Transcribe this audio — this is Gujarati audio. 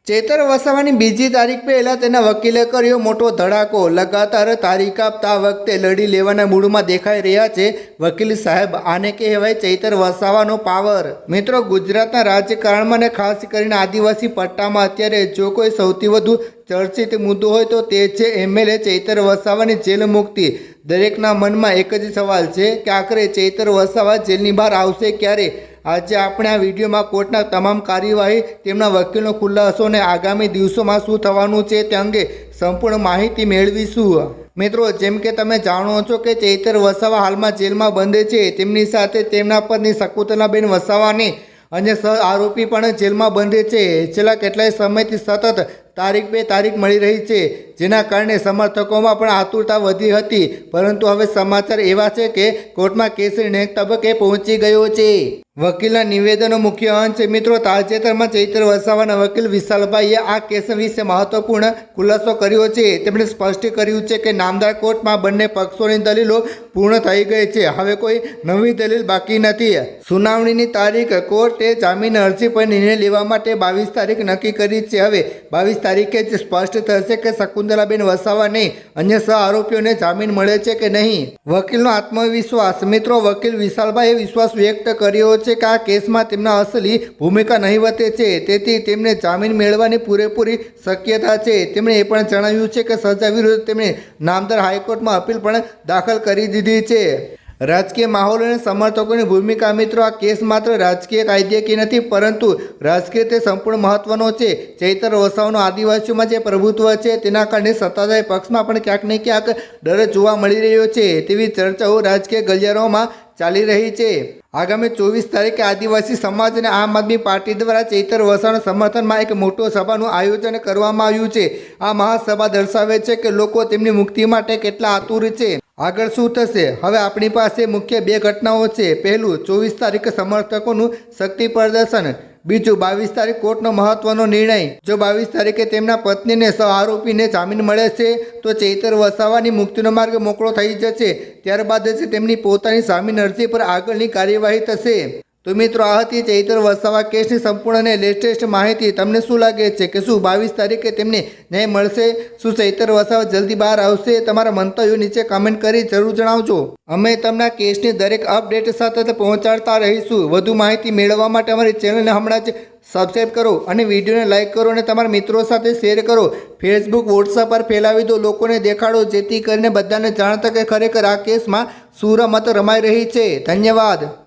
ચૈતર વસાવાની બીજી તારીખ પહેલાં તેના વકીલે કર્યો મોટો ધડાકો. લગાતાર તારીખ આપતા વખતે લડી લેવાના મૂડમાં દેખાઈ રહ્યા છે વકીલ સાહેબ. આને કહેવાય ચૈતર વસાવાનો પાવર. મિત્રો, ગુજરાતના રાજકારણમાં અને ખાસ કરીને આદિવાસી પટ્ટામાં અત્યારે જો કોઈ સૌથી વધુ ચર્ચિત મુદ્દો હોય તો તે છે એમએલએ ચૈતર વસાવાની જેલ મુક્તિ. દરેકના મનમાં એક જ સવાલ છે કે આખરે ચૈતર વસાવા જેલની બહાર આવશે ક્યારે? આજે આપણે આ વિડીયોમાં કોર્ટના તમામ કાર્યવાહી, તેમના વકીલનો ખુલાસો અને આગામી દિવસોમાં શું થવાનું છે તે અંગે સંપૂર્ણ માહિતી મેળવીશું. મિત્રો, જેમ કે તમે જાણો છો કે ચૈતર વસાવા હાલમાં જેલમાં બંધ છે. તેમની સાથે તેમના પત્ની શકુંતલાબેન વસાવાની અને સહ આરોપી પણ જેલમાં બંધ છે. છેલ્લા કેટલાય સમયથી સતત તારીખ બે તારીખ મળી રહી છે, જેના કારણે સમર્થકોમાં પણ આતુરતા વધી હતી. પરંતુ હવે સમાચાર એવા છે કે કોર્ટમાં કેસ નેક તબક્કે પહોંચી ગયો છે. વકીલના નિવેદનો મુખ્ય અંશ. મિત્રો, તાજેતરમાં ચૈતર વસાવાના વકીલ વિશાલભાઈએ આ કેસ વિશે મહત્વપૂર્ણ ખુલાસો કર્યો છે. તેમણે સ્પષ્ટ કર્યું છે કે નામદાર કોર્ટમાં બંને પક્ષોની દલીલો પૂર્ણ થઈ ગઈ છે. હવે કોઈ નવી દલીલ બાકી નથી. સુનાવણીની તારીખ કોર્ટે જામીન અરજી પર નિર્ણય લેવા માટે 22 તારીખ નક્કી કરી છે. હવે 22 તારીખે જ સ્પષ્ટ થશે કે શકુંતલાબેન વસાવાને અન્ય સહ આરોપીઓને જામીન મળે છે કે નહીં. વકીલનો આત્મવિશ્વાસ. મિત્રો, વકીલ વિશાલભાઈએ વિશ્વાસ વ્યક્ત કર્યો છે કે આ કેસમાં તેમના અસલી ભૂમિકા નહીવતે છે, તેથી તેમને જામીન મેળવવાની પૂરેપૂરી શક્યતા છે. તેમણે એ પણ જણાવ્યું છે કે સજા વિરુદ્ધ તેમણે નામદાર હાઈકોર્ટમાં અપીલ પણ દાખલ કરી દીધી છે. રાજકીય માહોલ અને સમર્થકોની ભૂમિકા. મિત્રો, આ કેસ માત્ર રાજકીય કાયદેકીય નથી, પરંતુ રાજકીય તે સંપૂર્ણ મહત્વનો છે. ચૈતર વસાવાનો આદિવાસીઓમાં જે પ્રભુત્વ છે તેના કારણે સત્તાધારી પક્ષમાં પણ ક્યાંક ને ક્યાંક ડર જોવા મળી રહ્યો છે તેવી ચર્ચાઓ રાજકીય ગલિયારોમાં ચાલી રહી છે. આગામી 24 તારીખે આદિવાસી સમાજ અને આમ આદમી પાર્ટી દ્વારા ચૈતર વસાવાના સમર્થનમાં એક મોટો સભાનું આયોજન કરવામાં આવ્યું છે. આ મહાસભા દર્શાવે છે કે લોકો તેમની મુક્તિ માટે કેટલા આતુર છે. આગળ શું થશે? હવે આપણી પાસે મુખ્ય બે ઘટનાઓ છે. પહેલું, 24 તારીખે સમર્થકોનું શક્તિ પ્રદર્શન. બીજું, 22 તારીખ કોર્ટનો મહત્વનો નિર્ણય. જો 22 તારીખે તેમના પત્નીને સહ આરોપીને જામીન મળે છે તો ચૈતર વસાવાની મુક્તિનો માર્ગ મોકળો થઈ જશે. ત્યારબાદ જ તેમની પોતાની જામીન અરજી પર આગળની કાર્યવાહી થશે. તો મિત્રો, આ હતી ચૈતર વસાવા કેસની સંપૂર્ણ અને લેટેસ્ટ માહિતી. તમને શું લાગે છે કે શું 22 તારીખે તેમને ન્યાય મળશે? શું ચૈતર વસાવા જલ્દી બહાર આવશે? તમારા મંતવ્યો નીચે કમેન્ટ કરી જરૂર જણાવજો. અમે તમને કેસની દરેક અપડેટ સતત પહોંચાડતા રહીશું. વધુ માહિતી મેળવવા માટે અમારી ચેનલને હમણાં જ સબસ્ક્રાઈબ કરો અને વિડીયોને લાઇક કરો અને તમારા મિત્રો સાથે શેર કરો. ફેસબુક, વોટ્સઅપ પર ફેલાવી દો, લોકોને દેખાડો, જેથી કરીને બધાને જાણતા કે ખરેખર આ કેસમાં શું રમત રમાઈ રહી છે. ધન્યવાદ.